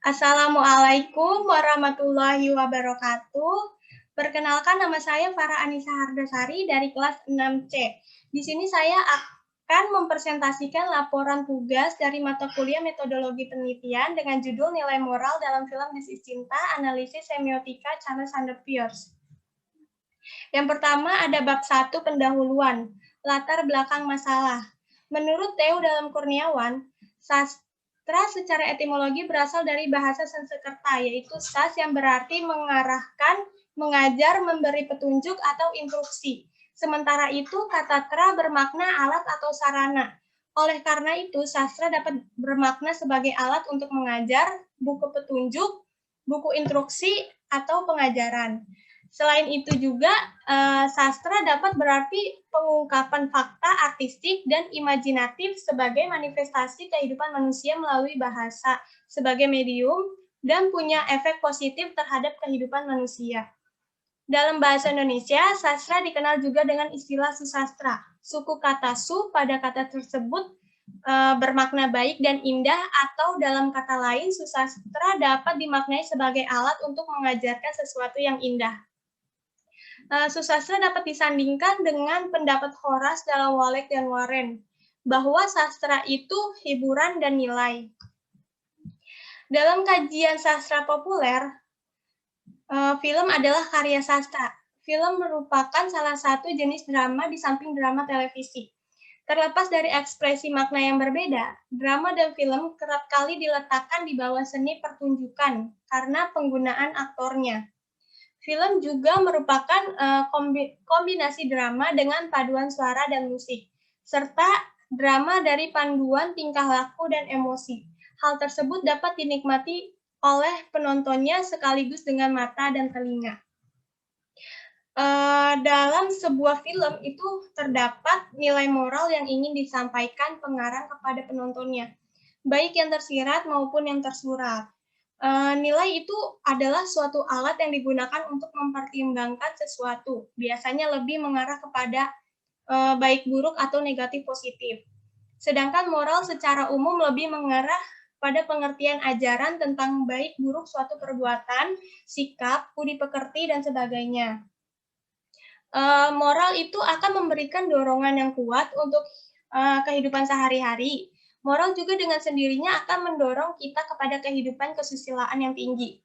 Assalamualaikum warahmatullahi wabarakatuh. Perkenalkan, nama saya Farah Anissa Hardasari dari kelas 6C. Di sini saya akan mempresentasikan laporan tugas dari mata kuliah metodologi penelitian dengan judul nilai moral dalam film This is Cinta, analisis semiotika Charles Sanders Peirce. Yang pertama ada bab 1 pendahuluan, latar belakang masalah. Menurut Theo Dalam Kurniawan, sastra secara etimologi berasal dari bahasa Sanskerta, yaitu sas yang berarti mengarahkan, mengajar, memberi petunjuk atau instruksi. Sementara itu, kata tra bermakna alat atau sarana. Oleh karena itu, sastra dapat bermakna sebagai alat untuk mengajar, buku petunjuk, buku instruksi, atau pengajaran. Selain itu juga, sastra dapat berarti pengungkapan fakta artistik dan imajinatif sebagai manifestasi kehidupan manusia melalui bahasa sebagai medium dan punya efek positif terhadap kehidupan manusia. Dalam bahasa Indonesia, sastra dikenal juga dengan istilah susastra. Suku kata su pada kata tersebut bermakna baik dan indah, atau dalam kata lain, susastra dapat dimaknai sebagai alat untuk mengajarkan sesuatu yang indah. Susastra dapat disandingkan dengan pendapat Horace dalam Walek dan Warren, bahwa sastra itu hiburan dan nilai. Dalam kajian sastra populer, film adalah karya sastra. Film merupakan salah satu jenis drama di samping drama televisi. Terlepas dari ekspresi makna yang berbeda, drama dan film kerap kali diletakkan di bawah seni pertunjukan karena penggunaan aktornya. Film juga merupakan kombinasi drama dengan paduan suara dan musik, serta drama dari panduan tingkah laku dan emosi. Hal tersebut dapat dinikmati oleh penontonnya sekaligus dengan mata dan telinga. Dalam sebuah film itu terdapat nilai moral yang ingin disampaikan pengarang kepada penontonnya, baik yang tersirat maupun yang tersurat. Nilai itu adalah suatu alat yang digunakan untuk mempertimbangkan sesuatu, biasanya lebih mengarah kepada baik buruk atau negatif positif. Sedangkan moral secara umum lebih mengarah pada pengertian ajaran tentang baik buruk suatu perbuatan, sikap, budi pekerti, dan sebagainya. Moral itu akan memberikan dorongan yang kuat untuk kehidupan sehari-hari. Moral juga dengan sendirinya akan mendorong kita kepada kehidupan kesusilaan yang tinggi.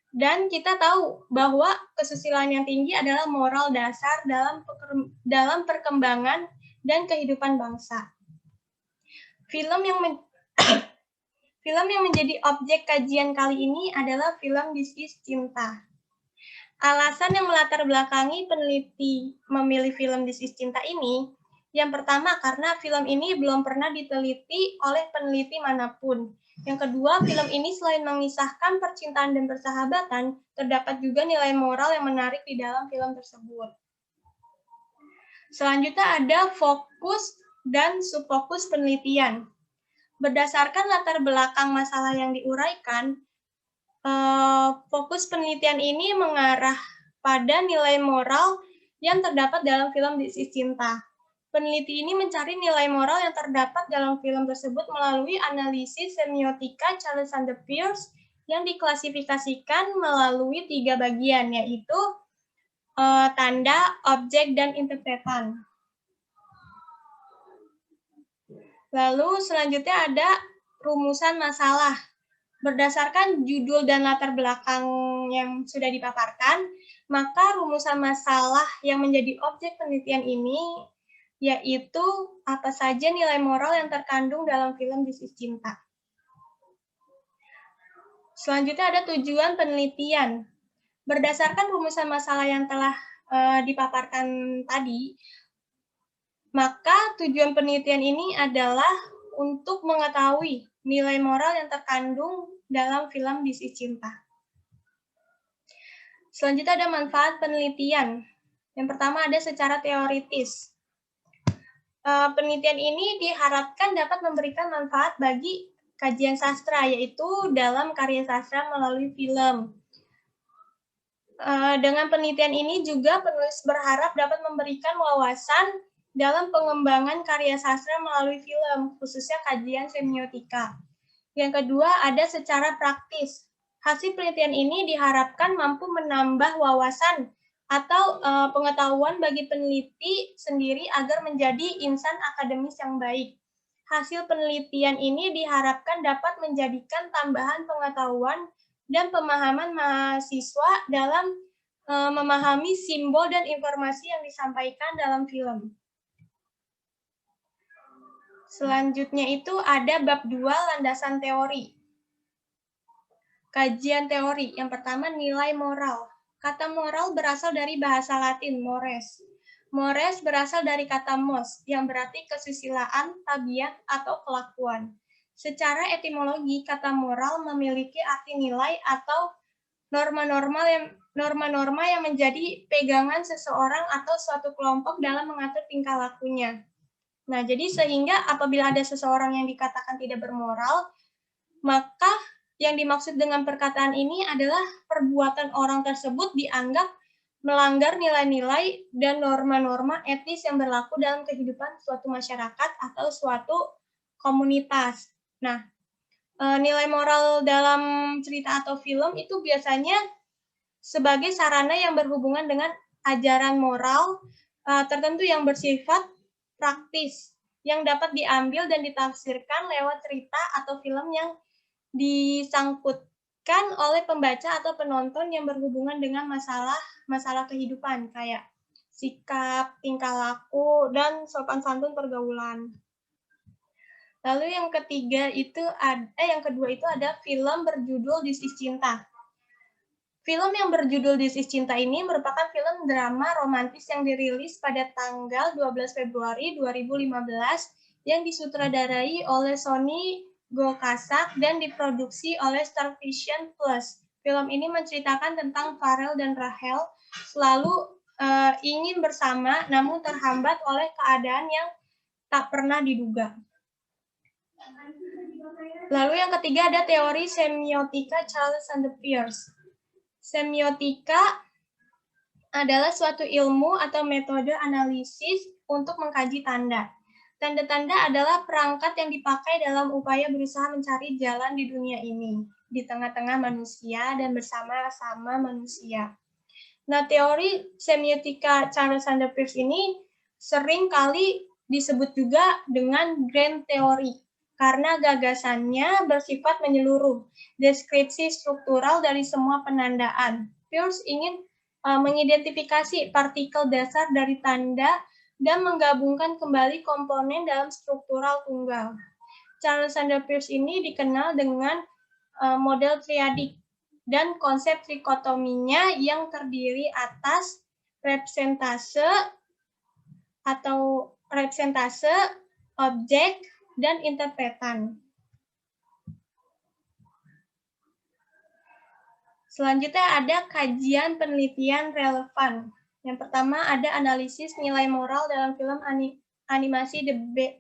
Dan kita tahu bahwa kesusilaan yang tinggi adalah moral dasar dalam perkembangan dan kehidupan bangsa. Film yang menjadi objek kajian kali ini adalah film This is Cinta. Alasan yang melatar belakangi peneliti memilih film This is Cinta ini, yang pertama, karena film ini belum pernah diteliti oleh peneliti manapun. Yang kedua, film ini selain mengisahkan percintaan dan persahabatan, terdapat juga nilai moral yang menarik di dalam film tersebut. Selanjutnya ada fokus dan subfokus penelitian. Berdasarkan latar belakang masalah yang diuraikan, fokus penelitian ini mengarah pada nilai moral yang terdapat dalam film This is Cinta. Peneliti ini mencari nilai moral yang terdapat dalam film tersebut melalui analisis semiotika Charles Sanders Peirce yang diklasifikasikan melalui 3 bagian, yaitu tanda, objek, dan interpretan. Lalu selanjutnya ada rumusan masalah. Berdasarkan judul dan latar belakang yang sudah dipaparkan, maka rumusan masalah yang menjadi objek penelitian ini yaitu apa saja nilai moral yang terkandung dalam film This is Cinta. Selanjutnya ada tujuan penelitian. Berdasarkan rumusan masalah yang telah dipaparkan tadi, maka tujuan penelitian ini adalah untuk mengetahui nilai moral yang terkandung dalam film This is Cinta. Selanjutnya ada manfaat penelitian. Yang pertama ada secara teoritis. Penelitian ini diharapkan dapat memberikan manfaat bagi kajian sastra, yaitu dalam karya sastra melalui film. Dengan penelitian ini juga penulis berharap dapat memberikan wawasan dalam pengembangan karya sastra melalui film, khususnya kajian semiotika. Yang kedua, ada secara praktis. Hasil penelitian ini diharapkan mampu menambah wawasan atau pengetahuan bagi peneliti sendiri agar menjadi insan akademis yang baik. Hasil penelitian ini diharapkan dapat menjadikan tambahan pengetahuan dan pemahaman mahasiswa dalam memahami simbol dan informasi yang disampaikan dalam film. Selanjutnya itu ada bab 2, landasan teori. Kajian teori. Yang pertama, nilai moral. Kata moral berasal dari bahasa Latin, mores. Mores berasal dari kata mos, yang berarti kesusilaan, tabiat, atau kelakuan. Secara etimologi, kata moral memiliki arti nilai atau norma-norma yang menjadi pegangan seseorang atau suatu kelompok dalam mengatur tingkah lakunya. Nah, jadi sehingga apabila ada seseorang yang dikatakan tidak bermoral, maka yang dimaksud dengan perkataan ini adalah perbuatan orang tersebut dianggap melanggar nilai-nilai dan norma-norma etis yang berlaku dalam kehidupan suatu masyarakat atau suatu komunitas. Nah, nilai moral dalam cerita atau film itu biasanya sebagai sarana yang berhubungan dengan ajaran moral tertentu yang bersifat praktis, yang dapat diambil dan ditafsirkan lewat cerita atau film yang disangkutkan oleh pembaca atau penonton yang berhubungan dengan masalah kehidupan kayak sikap, tingkah laku, dan sopan santun pergaulan. Lalu yang kedua itu ada film berjudul This Is Cinta. Film yang berjudul This Is Cinta ini merupakan film drama romantis yang dirilis pada tanggal 12 Februari 2015 yang disutradarai oleh Sony Gokazak dan diproduksi oleh Star Vision Plus. Film ini menceritakan tentang Farel dan Rachel selalu ingin bersama namun terhambat oleh keadaan yang tak pernah diduga. Lalu yang ketiga ada teori semiotika Charles Sanders Peirce. Semiotika adalah suatu ilmu atau metode analisis untuk mengkaji tanda. Tanda-tanda adalah perangkat yang dipakai dalam upaya berusaha mencari jalan di dunia ini, di tengah-tengah manusia dan bersama-sama manusia. Nah, teori semiotika Charles Sanders Peirce ini sering kali disebut juga dengan grand teori, karena gagasannya bersifat menyeluruh, deskripsi struktural dari semua penandaan. Peirce ingin mengidentifikasi partikel dasar dari tanda dan menggabungkan kembali komponen dalam struktural tunggal. Charles Sanders Peirce ini dikenal dengan model triadik dan konsep trikotominya yang terdiri atas representase, objek, dan interpretan. Selanjutnya ada kajian penelitian relevan. Yang pertama ada analisis nilai moral dalam film animasi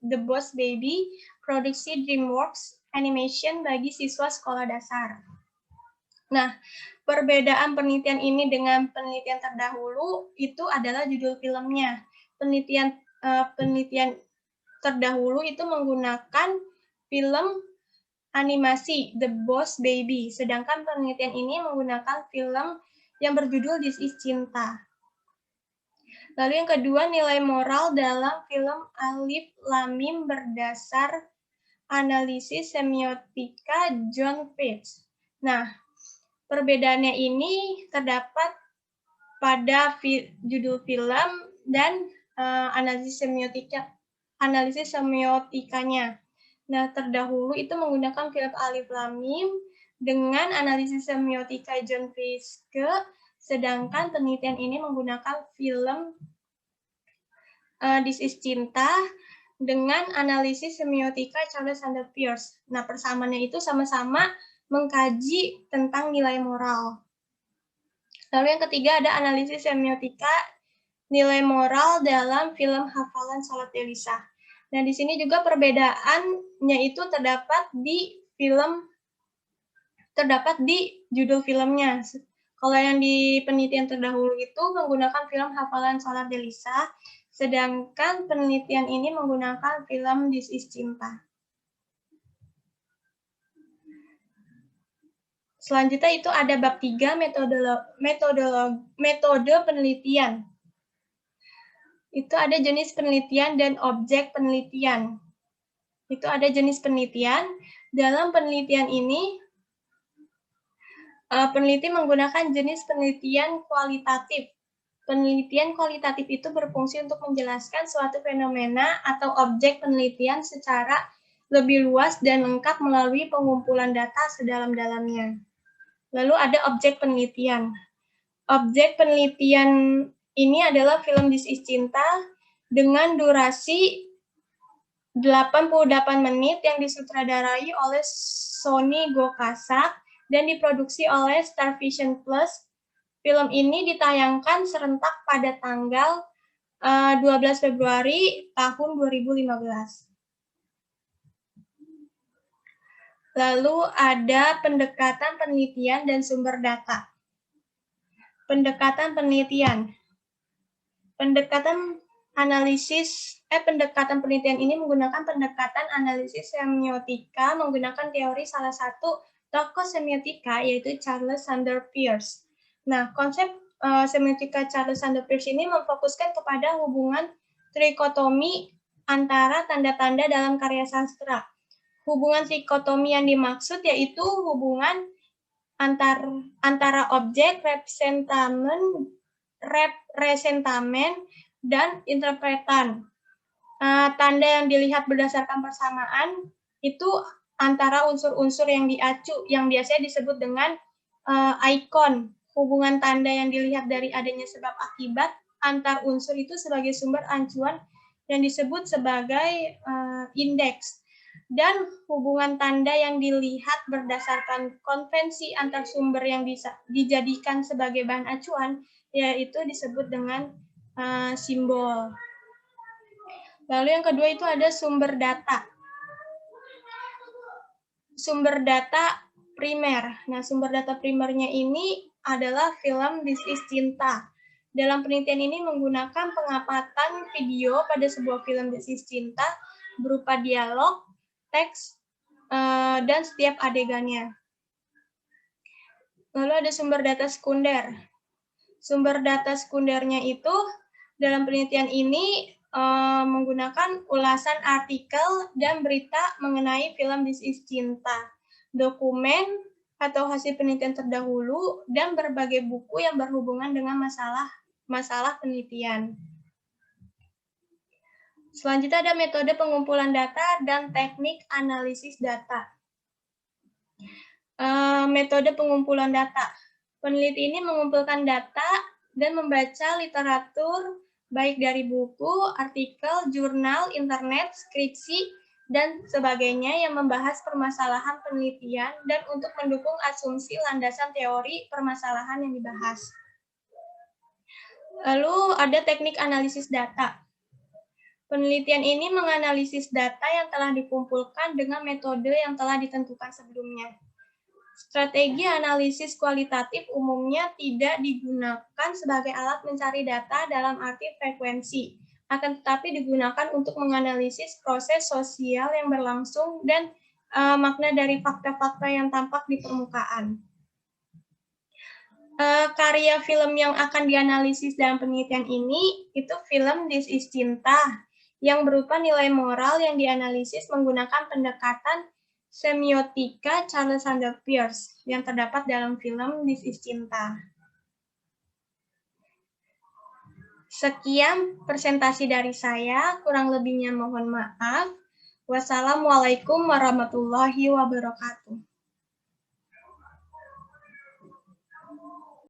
The Boss Baby, produksi DreamWorks Animation bagi siswa sekolah dasar. Nah, perbedaan penelitian ini dengan penelitian terdahulu itu adalah judul filmnya. Penelitian terdahulu itu menggunakan film animasi The Boss Baby, sedangkan penelitian ini menggunakan film yang berjudul This Is Cinta. Lalu yang kedua, nilai moral dalam film Alif Lam Mim berdasar analisis semiotika John Page. Nah, perbedaannya ini terdapat pada judul film dan analisis semiotikanya. Nah, terdahulu itu menggunakan film Alif Lam Mim dengan analisis semiotika John Fiske, sedangkan penelitian ini menggunakan film This Is Cinta dengan analisis semiotika Charles Sanders Peirce. Nah, persamaannya itu sama-sama mengkaji tentang nilai moral. Lalu yang ketiga ada analisis semiotika nilai moral dalam film Hafalan Salat Elisa. Nah, di sini juga perbedaannya itu terdapat di judul filmnya. Kalau yang di penelitian terdahulu itu menggunakan film Hafalan Salat Elisa, sedangkan penelitian ini menggunakan film This Is Cinta. Selanjutnya itu ada bab 3, metode penelitian. Itu ada jenis penelitian dan objek penelitian. Itu ada jenis penelitian. Dalam penelitian ini, peneliti menggunakan jenis penelitian kualitatif. Penelitian kualitatif itu berfungsi untuk menjelaskan suatu fenomena atau objek penelitian secara lebih luas dan lengkap melalui pengumpulan data sedalam-dalamnya. Lalu ada objek penelitian. Objek penelitian ini adalah film This Is Cinta dengan durasi 88 menit yang disutradarai oleh Sony Gokasa dan diproduksi oleh Starvision Plus. Film ini ditayangkan serentak pada tanggal 12 Februari tahun 2015. Lalu ada pendekatan penelitian dan sumber data. Pendekatan penelitian. Pendekatan penelitian ini menggunakan pendekatan analisis semiotika menggunakan teori salah satu tokoh semiotika yaitu Charles Sanders Peirce. Nah, konsep semiotika Charles Sanders Peirce ini memfokuskan kepada hubungan trikotomi antara tanda-tanda dalam karya sastra. Hubungan trikotomi yang dimaksud yaitu hubungan antara objek, representamen, dan interpretan. Tanda yang dilihat berdasarkan persamaan itu antara unsur-unsur yang diacu, yang biasanya disebut dengan ikon. Hubungan tanda yang dilihat dari adanya sebab akibat antar unsur itu sebagai sumber acuan yang disebut sebagai indeks. Dan hubungan tanda yang dilihat berdasarkan konvensi antar sumber yang bisa dijadikan sebagai bahan acuan, yaitu disebut dengan simbol. Lalu yang kedua itu ada sumber data. Sumber data primer. Nah, sumber data primernya ini adalah film This Is Cinta. Dalam penelitian ini menggunakan pengamatan video pada sebuah film This Is Cinta berupa dialog, teks, dan setiap adegannya. Lalu ada sumber data sekunder. Sumber data sekundernya itu dalam penelitian ini menggunakan ulasan artikel dan berita mengenai film This Is Cinta, dokumen atau hasil penelitian terdahulu, dan berbagai buku yang berhubungan dengan masalah penelitian. Selanjutnya ada metode pengumpulan data dan teknik analisis data. Metode pengumpulan data. Peneliti ini mengumpulkan data dan membaca literatur baik dari buku, artikel, jurnal, internet, skripsi, dan sebagainya yang membahas permasalahan penelitian dan untuk mendukung asumsi landasan teori permasalahan yang dibahas. Lalu ada teknik analisis data. Penelitian ini menganalisis data yang telah dikumpulkan dengan metode yang telah ditentukan sebelumnya. Strategi analisis kualitatif umumnya tidak digunakan sebagai alat mencari data dalam arti frekuensi, akan tetapi digunakan untuk menganalisis proses sosial yang berlangsung dan makna dari fakta-fakta yang tampak di permukaan. Karya film yang akan dianalisis dalam penelitian ini itu film This Is Cinta, yang berupa nilai moral yang dianalisis menggunakan pendekatan semiotika Charles Sanders Peirce yang terdapat dalam film This Is Cinta. Sekian presentasi dari saya, kurang lebihnya mohon maaf. Wassalamualaikum warahmatullahi wabarakatuh.